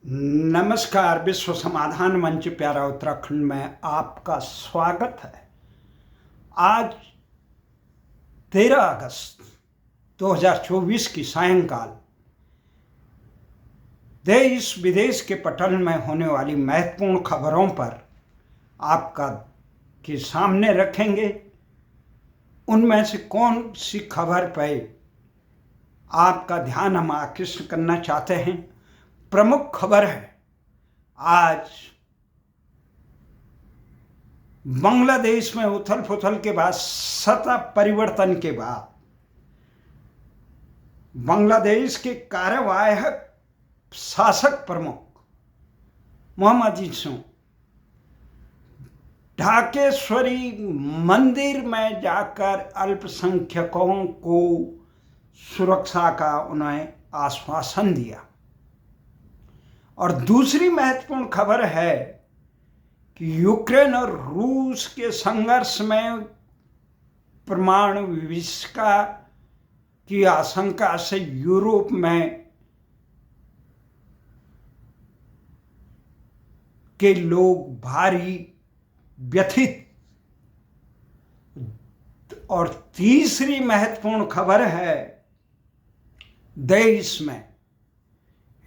नमस्कार। विश्व समाधान मंच प्यारा उत्तराखंड में आपका स्वागत है। आज 13 अगस्त 2024 की सायंकाल देश विदेश के पटल में होने वाली महत्वपूर्ण खबरों पर आपका के सामने रखेंगे। उनमें से कौन सी खबर पर आपका ध्यान हम आकृष्ट करना चाहते हैं। प्रमुख खबर है, आज बांग्लादेश में उथल पुथल के बाद, सत्ता परिवर्तन के बाद बांग्लादेश के कार्यवाहक शासक प्रमुख मोहम्मद यूसूफ ढाकेश्वरी मंदिर में जाकर अल्पसंख्यकों को सुरक्षा का उन्हें आश्वासन दिया। और दूसरी महत्वपूर्ण खबर है कि यूक्रेन और रूस के संघर्ष में परमाणु विस्फोट की आशंका से यूरोप में के लोग भारी व्यथित। और तीसरी महत्वपूर्ण खबर है, देश में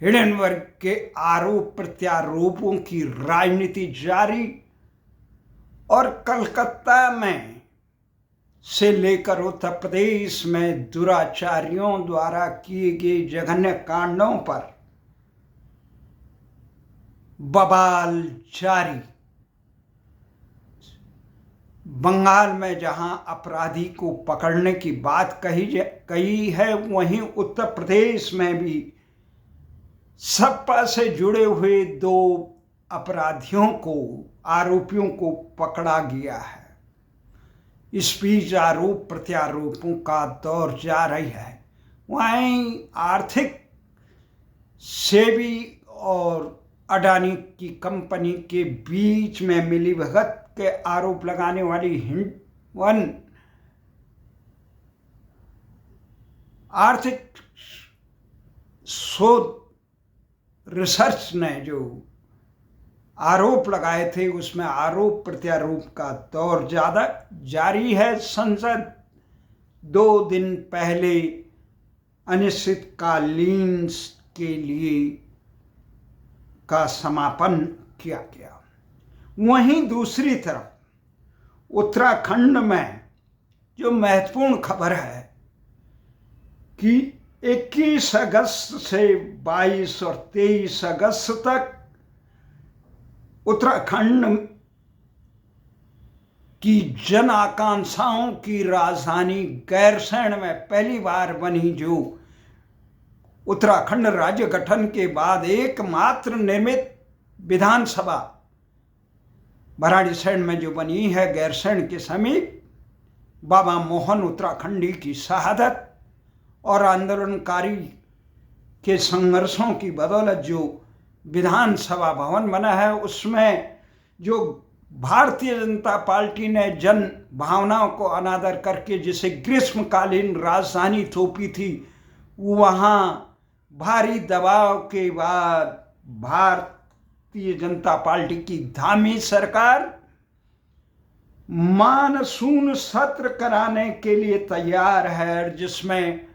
हिडेनबर्ग के आरोप प्रत्यारोपों की राजनीति जारी और कलकत्ता में से लेकर उत्तर प्रदेश में दुराचारियों द्वारा किए गए जघन्य कांडों पर बवाल जारी। बंगाल में जहां अपराधी को पकड़ने की बात कही है, वहीं उत्तर प्रदेश में भी सपा से जुड़े हुए 2 आरोपियों को पकड़ा गया है। इस बीच आरोप प्रत्यारोपों का दौर जारी है। वहीं आर्थिक सेबी और अडानी की कंपनी के बीच में मिलीभगत के आरोप लगाने वाली हिंडवन आर्थिक शोध रिसर्च ने जो आरोप लगाए थे, उसमें आरोप प्रत्यारोप का दौर ज़्यादा जारी है। संसद 2 दिन पहले अनिश्चितकालीन के लिए का समापन किया गया। वहीं दूसरी तरफ उत्तराखंड में जो महत्वपूर्ण खबर है कि 21 अगस्त से 22 और 23 अगस्त तक उत्तराखंड की जन आकांक्षाओं की राजधानी गैरसैंण में पहली बार बनी जो उत्तराखंड राज्य गठन के बाद एकमात्र निर्मित विधानसभा भराड़ीसैंण में जो बनी है, गैरसैंण के समीप, बाबा मोहन उत्तराखंडी की शहादत और आंदोलनकारी के संघर्षों की बदौलत जो विधानसभा भवन बना है, उसमें जो भारतीय जनता पार्टी ने जन भावनाओं को अनादर करके जिसे ग्रीष्मकालीन राजधानी थोपी थी, वहाँ भारी दबाव के बाद भारतीय जनता पार्टी की धामी सरकार मानसून सत्र कराने के लिए तैयार है, जिसमें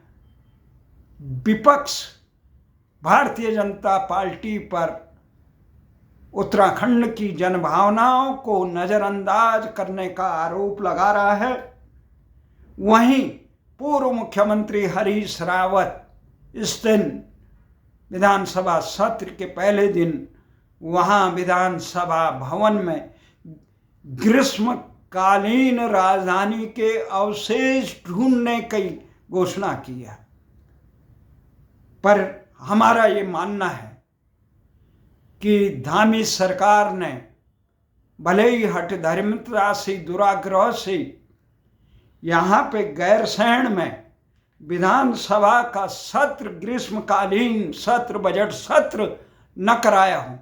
विपक्ष भारतीय जनता पार्टी पर उत्तराखंड की जनभावनाओं को नजरअंदाज करने का आरोप लगा रहा है। वहीं पूर्व मुख्यमंत्री हरीश रावत इस दिन विधानसभा सत्र के पहले दिन वहां विधानसभा भवन में ग्रीष्मकालीन राजधानी के अवशेष ढूंढने की घोषणा की है। पर हमारा ये मानना है कि धामी सरकार ने भले ही हठधर्मिता से, दुराग्रह से यहाँ पे गैरसैंण में विधानसभा का सत्र, ग्रीष्मकालीन सत्र, बजट सत्र न कराया हो,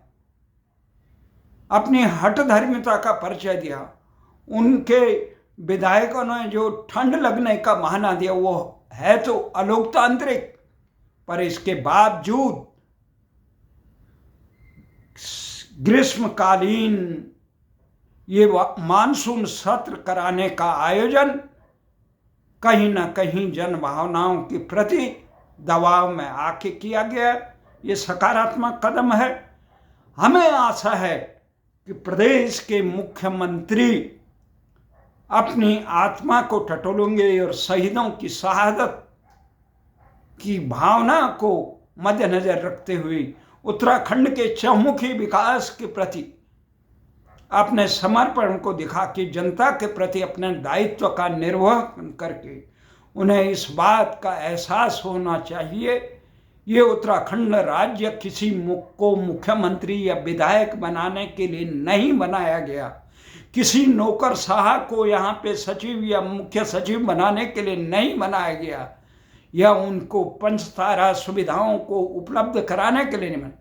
अपनी हठधर्मिता का परिचय दिया। उनके विधायकों ने जो ठंड लगने का बहाना दिया, वो है तो अलोकतांत्रिक, पर इसके बावजूद ग्रीष्मकालीन ये मानसून सत्र कराने का आयोजन कहीं न कहीं जन भावनाओं के प्रति दबाव में आके किया गया। ये सकारात्मक कदम है। हमें आशा है कि प्रदेश के मुख्यमंत्री अपनी आत्मा को टटोलेंगे और शहीदों की शहादत की भावना को मद्देनजर रखते हुए उत्तराखंड के चहुमुखी विकास के प्रति अपने समर्पण को दिखा के जनता के प्रति अपने दायित्व का निर्वहन करके उन्हें इस बात का एहसास होना चाहिए ये उत्तराखंड राज्य किसी को मुख्यमंत्री या विधायक बनाने के लिए नहीं बनाया गया, किसी नौकरशाह को यहाँ पे सचिव या मुख्य सचिव बनाने के लिए नहीं बनाया गया, या उनको पंचतारा सुविधाओं को उपलब्ध कराने के लिए नहीं।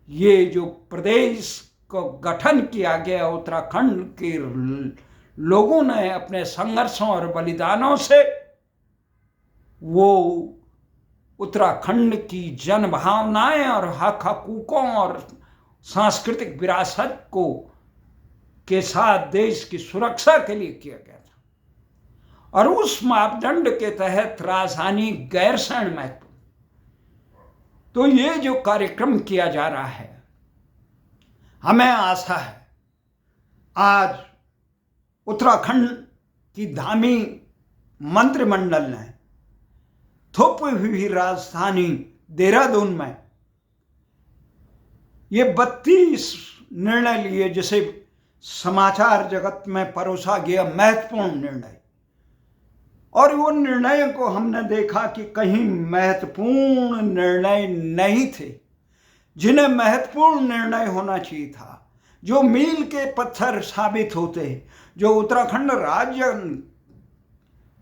ये जो प्रदेश को गठन किया गया उत्तराखंड के लोगों ने अपने संघर्षों और बलिदानों से, वो उत्तराखंड की जन भावनाएं और हक हकूकों और सांस्कृतिक विरासत को के साथ देश की सुरक्षा के लिए किया गया था। और उस मापदंड के तहत राजधानी गैरसैंण में तो ये जो कार्यक्रम किया जा रहा है, हमें आशा है आज उत्तराखंड की धामी मंत्रिमंडल ने थोपी हुई राजधानी देहरादून में ये 32 निर्णय लिए, जिसे समाचार जगत में परोसा गया महत्वपूर्ण निर्णय। और वो निर्णय को हमने देखा कि कहीं महत्वपूर्ण निर्णय नहीं थे, जिन्हें महत्वपूर्ण निर्णय होना चाहिए था, जो मील के पत्थर साबित होते, जो उत्तराखंड राज्य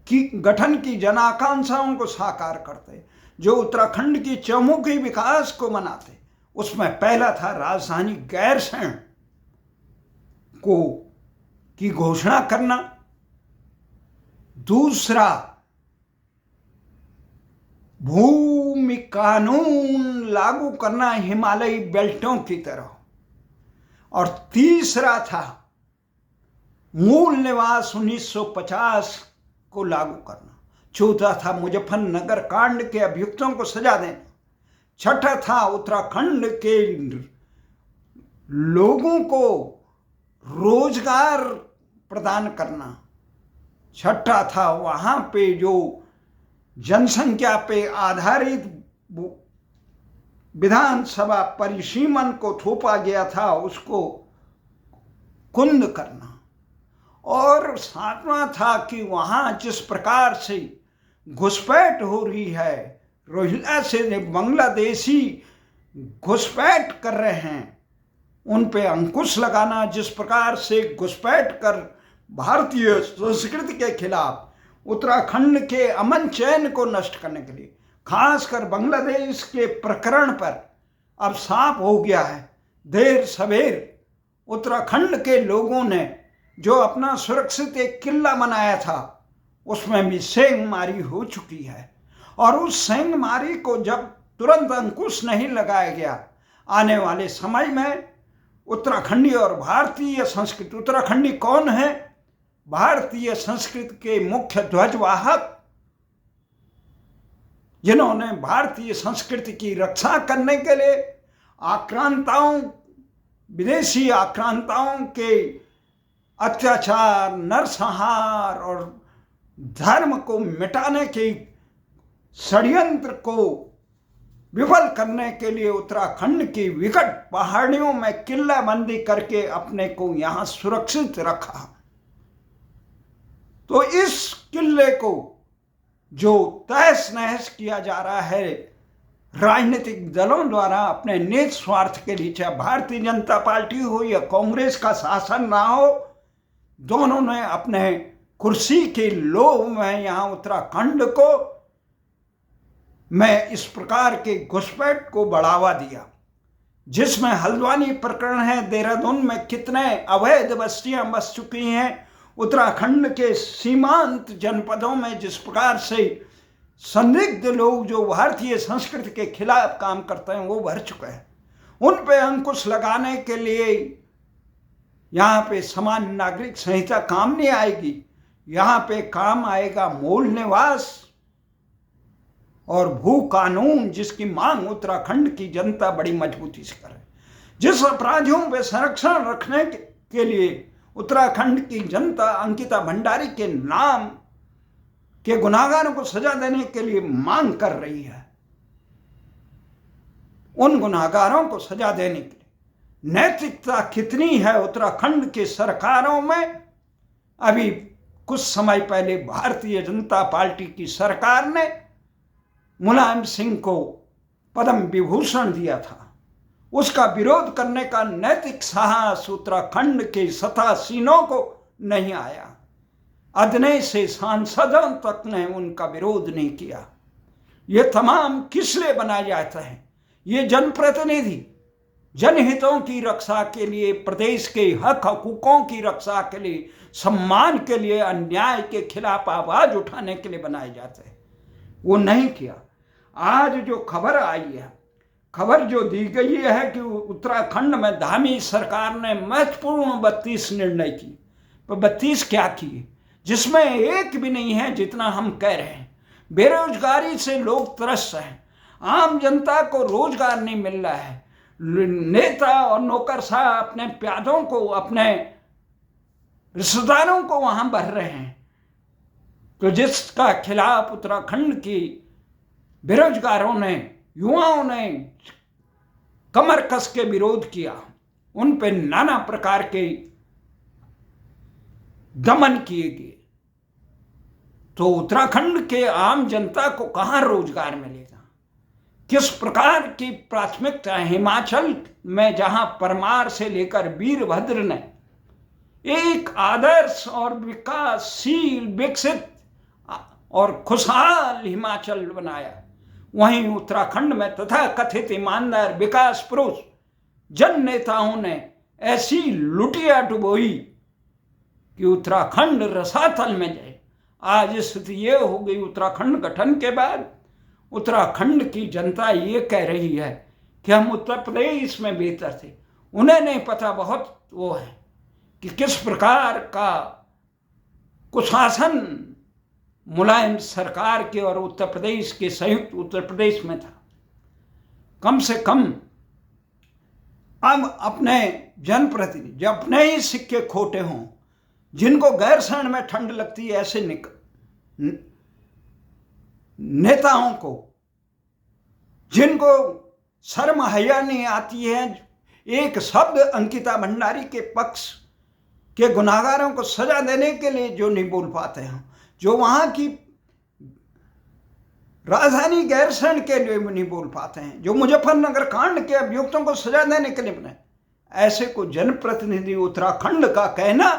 की गठन की जन आकांक्षाओं को साकार करते, जो उत्तराखंड की चहुमुखी विकास को मनाते। उसमें पहला था राजधानी गैरसैंण को की घोषणा करना, दूसरा भूमि कानून लागू करना हिमालयी बेल्टों की तरह, और तीसरा था मूल निवास 1950 को लागू करना, चौथा था मुजफ्फरनगर कांड के अभियुक्तों को सजा देना, छठा था उत्तराखंड के लोगों को रोजगार प्रदान करना, छठा था वहां पे जो जनसंख्या पे आधारित विधानसभा परिसीमन को थोपा गया था उसको कुंद करना, और सातवां था कि वहां जिस प्रकार से घुसपैठ हो रही है, रोहिंग्या से बांग्लादेशी घुसपैठ कर रहे हैं, उन पे अंकुश लगाना, जिस प्रकार से घुसपैठ कर भारतीय संस्कृति के खिलाफ उत्तराखंड के अमन चैन को नष्ट करने के लिए, खासकर बांग्लादेश के प्रकरण पर अब साफ हो गया है। देर सवेर उत्तराखंड के लोगों ने जो अपना सुरक्षित एक किला बनाया था, उसमें भी सेंधमारी हो चुकी है, और उस सेंधमारी को जब तुरंत अंकुश नहीं लगाया गया, आने वाले समय में उत्तराखंडी और भारतीय संस्कृति, उत्तराखंडी कौन है? भारतीय संस्कृति के मुख्य ध्वजवाहक, जिन्होंने भारतीय संस्कृति की रक्षा करने के लिए आक्रांताओं, विदेशी आक्रांताओं के अत्याचार, नरसंहार और धर्म को मिटाने के षड्यंत्र को विफल करने के लिए उत्तराखंड की विकट पहाड़ियों में किला बंदी करके अपने को यहां सुरक्षित रखा। तो इस किले को जो तहस नहस किया जा रहा है राजनीतिक दलों द्वारा अपने निज स्वार्थ के लिए, चाहे भारतीय जनता पार्टी हो या कांग्रेस का शासन ना हो, दोनों ने अपने कुर्सी के लोभ में यहाँ उत्तराखंड को में इस प्रकार के घुसपैठ को बढ़ावा दिया, जिसमें हल्द्वानी प्रकरण है, देहरादून में कितने अवैध बस्तियां बस चुकी हैं, उत्तराखंड के सीमांत जनपदों में जिस प्रकार से संदिग्ध लोग जो भारतीय संस्कृति के खिलाफ काम करते हैं वो भर चुके हैं। उन पे अंकुश लगाने के लिए यहाँ पे समान नागरिक संहिता काम नहीं आएगी। यहाँ पे काम आएगा मूल निवास और भू कानून, जिसकी मांग उत्तराखंड की जनता बड़ी मजबूती से करे। जिस अपराधियों पे संरक्षण रखने के लिए उत्तराखंड की जनता अंकिता भंडारी के नाम के गुनाहगारों को सजा देने के लिए मांग कर रही है, उन गुनाहगारों को सजा देने के लिए नैतिकता कितनी है उत्तराखंड की सरकारों में। अभी कुछ समय पहले भारतीय जनता पार्टी की सरकार ने मुलायम सिंह को पद्म विभूषण दिया था। उसका विरोध करने का नैतिक साहस उत्तराखंड के सत्तासीनों को नहीं आया। अदने से सांसदों तक ने उनका विरोध नहीं किया। ये तमाम किस लिए बनाए जाते हैं? ये जनप्रतिनिधि जनहितों की रक्षा के लिए, प्रदेश के हक हकूकों की रक्षा के लिए, सम्मान के लिए, अन्याय के खिलाफ आवाज उठाने के लिए बनाए जाते हैं। वो नहीं किया। आज जो खबर आई है, खबर जो दी गई है कि उत्तराखंड में धामी सरकार ने महत्वपूर्ण 32 निर्णय किए। पर 32 क्या किए जिसमें एक भी नहीं है जितना हम कह रहे हैं। बेरोजगारी से लोग त्रस्त हैं, आम जनता को रोजगार नहीं मिल रहा है। नेता और नौकरशाह अपने प्यादों को, अपने रिश्तेदारों को वहां भर रहे हैं। तो जिसका खिलाफ उत्तराखंड की बेरोजगारों ने, युवाओं ने कमर कस के विरोध किया, उन पे नाना प्रकार के दमन किए गए। तो उत्तराखंड के आम जनता को कहां रोजगार मिलेगा? किस प्रकार की प्राथमिकता? हिमाचल में जहां परमार से लेकर वीरभद्र ने एक आदर्श और विकासशील, विकसित और खुशहाल हिमाचल बनाया, वहीं उत्तराखंड में तथा कथित ईमानदार विकास पुरुष जन नेताओं ने ऐसी लुटिया डुबोई कि उत्तराखंड रसातल में जाए। आज स्थिति ये हो गई, उत्तराखंड गठन के बाद उत्तराखंड की जनता ये कह रही है कि हम उत्तर प्रदेश में बेहतर थे। उन्हें नहीं पता बहुत वो है कि किस प्रकार का कुशासन मुलायम सरकार के और उत्तर प्रदेश के संयुक्त उत्तर प्रदेश में था। कम से कम अब अपने जनप्रतिनिधि जब अपने ही सिक्के खोटे हों, जिनको गैरसैंण में ठंड लगती है, ऐसे नेताओं को, जिनको शर्म हया नहीं आती है, एक शब्द अंकिता भंडारी के पक्ष के गुनाहगारों को सजा देने के लिए जो नहीं बोल पाते हैं, जो वहां की राजधानी गैरसैंण के लिए नहीं बोल पाते हैं, जो मुजफ्फरनगर कांड के अभियुक्तों को सजा देने के लिए बने, ऐसे को जनप्रतिनिधि उत्तराखंड का कहना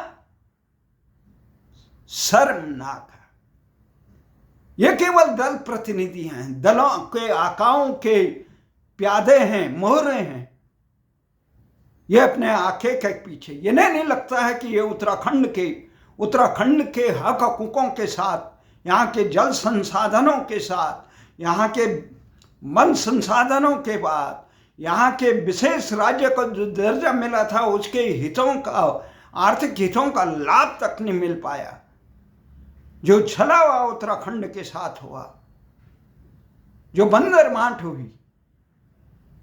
शर्मनाक है। ये केवल दल प्रतिनिधि हैं, दलों के आकाओं के प्यादे हैं, मोहरे हैं। ये अपने आंखें के पीछे, ये नहीं लगता है कि ये उत्तराखंड के हक हकूकों के साथ, यहाँ के जल संसाधनों के साथ, यहाँ के वन संसाधनों के बाद, यहाँ के विशेष राज्य को जो दर्जा मिला था उसके हितों का, आर्थिक हितों का लाभ तक नहीं मिल पाया। जो छलावा उत्तराखंड के साथ हुआ, जो बंदरमांट हुई,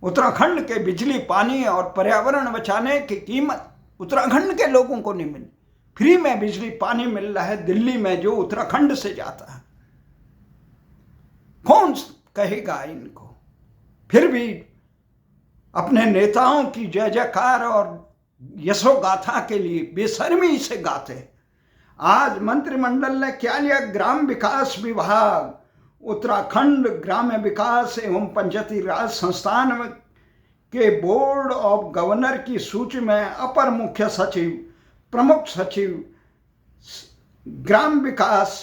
उत्तराखंड के बिजली, पानी और पर्यावरण बचाने की कीमत उत्तराखंड के लोगों को नहीं मिली। फ्री में बिजली पानी मिल रहा है दिल्ली में, जो उत्तराखंड से जाता है। कौन कहेगा इनको? फिर भी अपने नेताओं की जय जयकार और यशोगाथा के लिए बेशर्मी से गाते। आज मंत्रिमंडल ने क्या लिया? ग्राम विकास विभाग, उत्तराखंड ग्राम्य विकास एवं पंचायती राज संस्थान के बोर्ड ऑफ गवर्नर की सूची में अपर मुख्य सचिव, प्रमुख सचिव, ग्राम विकास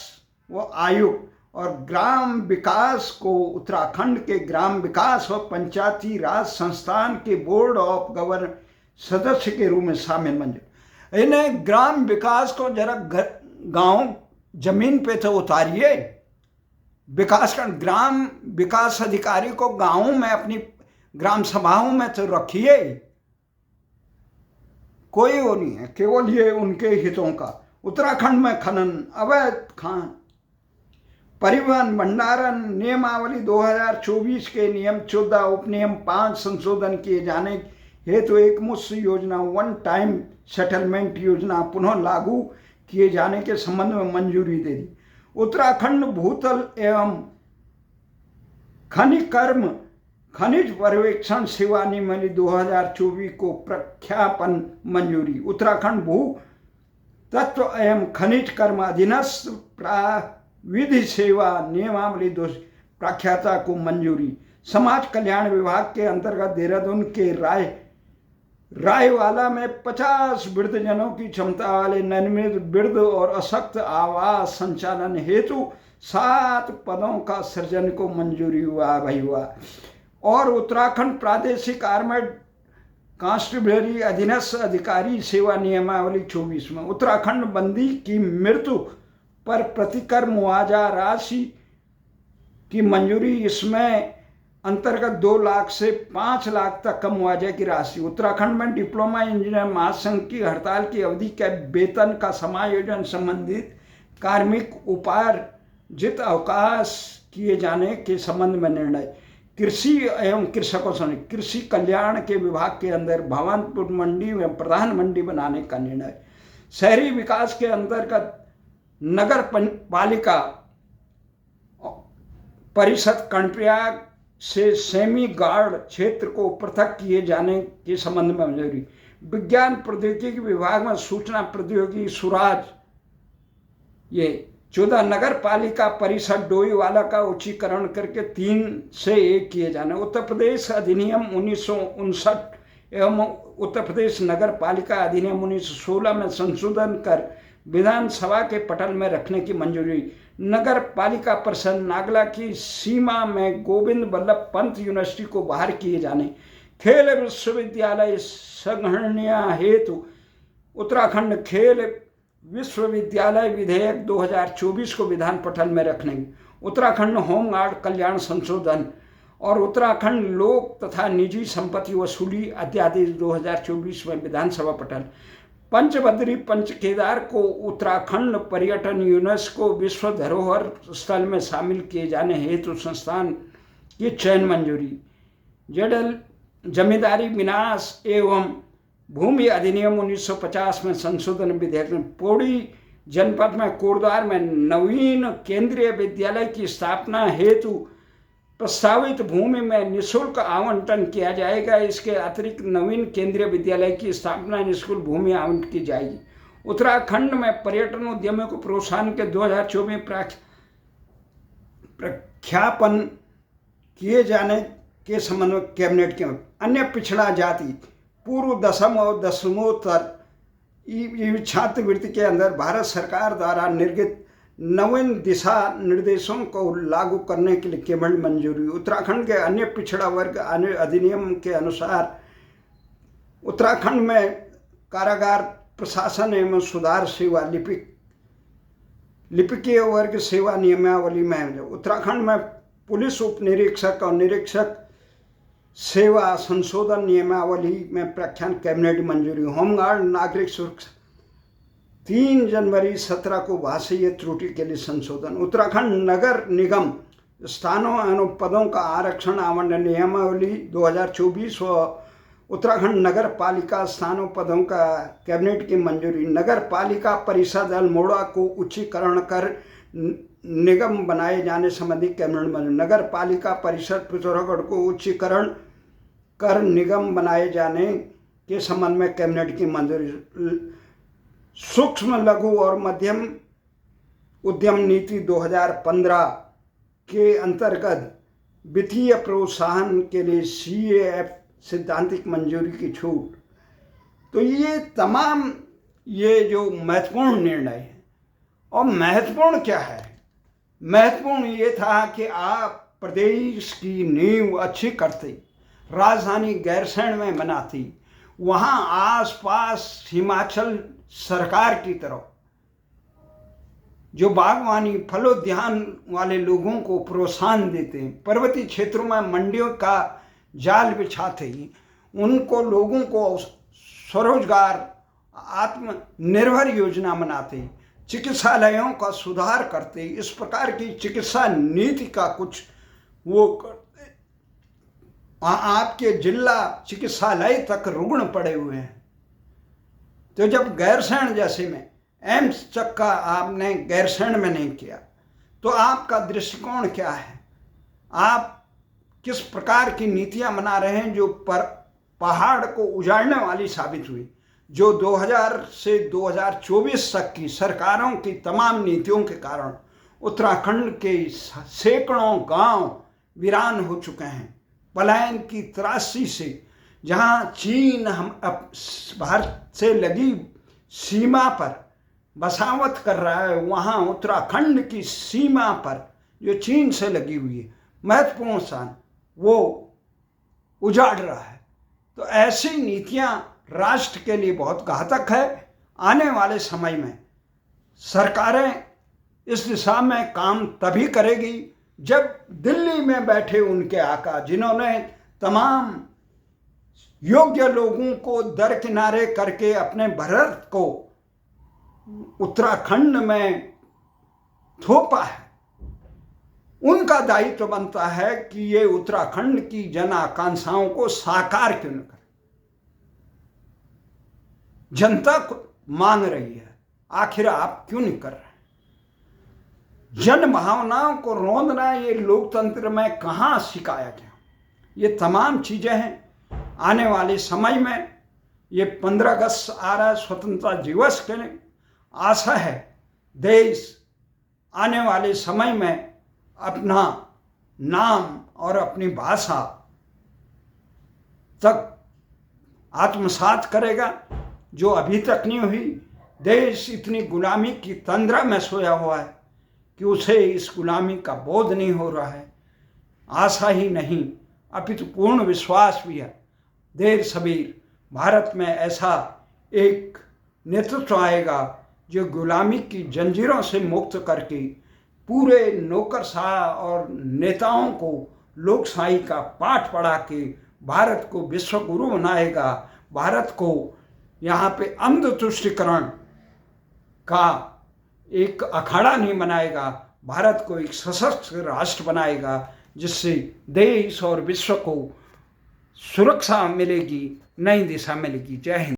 व आयुक्त और ग्राम विकास को उत्तराखंड के ग्राम विकास व पंचायती राज संस्थान के बोर्ड ऑफ गवर्नर सदस्य के रूप में शामिल मंजूर। इन्हें ग्राम विकास को जरा गांव जमीन पे तो उतारिए। विकास का ग्राम विकास अधिकारी को गांवों में अपनी ग्राम सभाओं में तो रखिए, कोई वो नहीं है, केवल ये उनके हितों का। उत्तराखंड में खनन, अवैध खान, परिवहन, भंडारण नियमावली 2024 के नियम 14 उपनियम 5 संशोधन किए जाने हेतु एक मुश्त योजना, वन टाइम सेटलमेंट योजना पुनः लागू किए जाने के संबंध में मंजूरी दे दी। उत्तराखंड भूतल एवं खनिज पर्यवेक्षण सेवा नियमावली 2024 को प्रख्यापन मंजूरी। उत्तराखंड भू तत्व एवं खनिज कर्म अधीनस्थ विधि सेवा नियमावली प्रख्याता को मंजूरी। समाज कल्याण विभाग के अंतर्गत देहरादून के रायवाला में 50 वृद्धजनों की क्षमता वाले नवनिर्मित वृद्ध और अशक्त आवास संचालन हेतु 7 पदों का सृजन को मंजूरी हुआ भाई हुआ। और उत्तराखंड प्रादेशिक आर्मड कांस्टेबलरी अधीनस्थ अधिकारी सेवा नियमावली 24 में उत्तराखंड बंदी की मृत्यु पर प्रतिकर मुआवजा राशि की मंजूरी। इसमें अंतर्गत 2 लाख से 5 लाख तक का मुआवजे की राशि। उत्तराखंड में डिप्लोमा इंजीनियर महासंघ की हड़ताल की अवधि के वेतन का समायोजन संबंधित कार्मिक उपार्जित अवकाश किए जाने के संबंध में निर्णय। कृषि एवं कृषकों से कृषि कल्याण के विभाग के अंदर भवानपुर मंडी में प्रधान मंडी बनाने का निर्णय। शहरी विकास के अंतर्गत नगर पालिका परिषद कर्णप्रयाग से सेमी गार्ड क्षेत्र को पृथक किए जाने के संबंध में मंजूरी। विज्ञान प्रौद्योगिकी विभाग में सूचना प्रौद्योगिकी सुराज ये 14 नगर पालिका परिषद डोईवाला का उच्चीकरण करके 3 से 1 किए जाने। उत्तर प्रदेश अधिनियम 1959 एवं उत्तर प्रदेश नगर पालिका अधिनियम 1916 में संशोधन कर विधानसभा के पटल में रखने की मंजूरी। नगर पालिका परिषद नागला की सीमा में गोविंद बल्लभ पंत यूनिवर्सिटी को बाहर किए जाने। खेल विश्वविद्यालय संगठनिया हेतु उत्तराखंड खेल विश्वविद्यालय विधेयक 2024 को विधान पटल में रखने। उत्तराखंड होमगार्ड कल्याण संशोधन और उत्तराखंड लोक तथा निजी संपत्ति वसूली अध्यादेश 2024 में विधानसभा पटल। पंचबद्री पंचकेदार को उत्तराखंड पर्यटन यूनेस्को विश्व धरोहर स्थल में शामिल किए जाने हेतु संस्थान की चयन मंजूरी। जमींदारी विनाश एवं भूमि अधिनियम 1950 में संशोधन विधेयक में पौड़ी जनपद में कोटद्वार में नवीन केंद्रीय विद्यालय की स्थापना हेतु प्रस्तावित भूमि में निःशुल्क आवंटन किया जाएगा। इसके अतिरिक्त नवीन केंद्रीय विद्यालय की स्थापना निःशुल्क भूमि आवंटित की जाएगी। उत्तराखंड में पर्यटन उद्यमियों को प्रोत्साहन के 2024 प्रख्यापन किए जाने के संबंध में कैबिनेट के अन्य पिछड़ा जाति पूर्व 10वीं और 10वीं छात्रवृत्ति के अंदर भारत सरकार द्वारा निर्गत नवीन दिशा निर्देशों को लागू करने के लिए कैबिनेट मंजूरी। उत्तराखंड के अन्य पिछड़ा वर्ग अधिनियम के अनुसार उत्तराखंड में कारागार प्रशासन एवं सुधार सेवा लिपिकीय वर्ग सेवा नियमावली में उत्तराखंड में पुलिस उप निरीक्षक और निरीक्षक सेवा संशोधन नियमावली में प्रख्यान कैबिनेट मंजूरी। होमगार्ड नागरिक सुरक्षा 3 जनवरी 17 को भाषीय त्रुटि के लिए संशोधन। उत्तराखंड नगर निगम स्थानों एवं पदों का आरक्षण आवंटन नियमावली 2024 और उत्तराखंड नगर पालिका स्थानों पदों का कैबिनेट की मंजूरी। नगर पालिका परिषद अल्मोड़ा को उच्चीकरण कर निगम बनाए जाने संबंधी कैबिनेट मंजूरी। नगर पालिका परिषद पिथौरागढ़ को उच्चीकरण कर निगम बनाए जाने के संबंध में कैबिनेट की मंजूरी। सूक्ष्म लघु और मध्यम उद्यम नीति 2015 के अंतर्गत वित्तीय प्रोत्साहन के लिए CAF सैद्धांतिक मंजूरी की छूट। तो ये तमाम ये जो महत्वपूर्ण निर्णय है, और महत्वपूर्ण क्या है? महत्वपूर्ण ये था कि आप प्रदेश की नींव अच्छी करते, राजधानी गैरसैंण में बनाती, वहाँ आसपास हिमाचल सरकार की तरफ जो बागवानी फलोद्यान वाले लोगों को प्रोत्साहन देते हैं, पर्वतीय क्षेत्रों में मंडियों का जाल बिछाते ही, उनको लोगों को स्वरोजगार आत्मनिर्भर योजना बनाते, चिकित्सालयों का सुधार करते, इस प्रकार की चिकित्सा नीति का कुछ वो करते। आपके जिला चिकित्सालय तक रुग्ण पड़े हुए हैं। तो जब गैरसैंण जैसे में एम्स तक का आपने गैरसैंण में नहीं किया, तो आपका दृष्टिकोण क्या है? आप किस प्रकार की नीतियां बना रहे हैं जो पहाड़ को उजाड़ने वाली साबित हुई? जो 2000 से 2024 तक की सरकारों की तमाम नीतियों के कारण उत्तराखंड के सैकड़ों गांव वीरान हो चुके हैं। पलायन की त्रासदी से, जहां चीन हम भारत से लगी सीमा पर बसावत कर रहा है, वहां उत्तराखंड की सीमा पर जो चीन से लगी हुई है महत्वपूर्ण स्थान, वो उजाड़ रहा है। तो ऐसी नीतियां राष्ट्र के लिए बहुत घातक है। आने वाले समय में सरकारें इस दिशा में काम तभी करेगी जब दिल्ली में बैठे उनके आका, जिन्होंने तमाम योग्य लोगों को दरकिनारे करके अपने भारत को उत्तराखंड में थोपा है, उनका दायित्व बनता है कि ये उत्तराखंड की जन आकांक्षाओं को साकार क्यों न करें। जनता को मांग रही है, आखिर आप क्यों नहीं कर रहे? जन भावनाओं को रौंदना ये लोकतंत्र में कहाँ सिखाया गया? ये तमाम चीजें हैं। आने वाले समय में ये 15 अगस्त आ रहा है, स्वतंत्रता दिवस के लिए आशा है देश आने वाले समय में अपना नाम और अपनी भाषा तक आत्मसात करेगा, जो अभी तक नहीं हुई। देश इतनी गुलामी की तंद्रा में सोया हुआ है कि उसे इस गुलामी का बोध नहीं हो रहा है। आशा ही नहीं अपितु पूर्ण विश्वास भी है, देर सबेर भारत में ऐसा एक नेतृत्व आएगा जो गुलामी की जंजीरों से मुक्त करके पूरे नौकरशाह और नेताओं को लोकशाही का पाठ पढ़ा के भारत को विश्व गुरु बनाएगा। भारत को यहाँ पे अंध तुष्टिकरण का एक अखाड़ा नहीं बनाएगा, भारत को एक सशक्त राष्ट्र बनाएगा, जिससे देश और विश्व को सुरक्षा मिलेगी, नई दिशा मिलेगी। जय हिंद।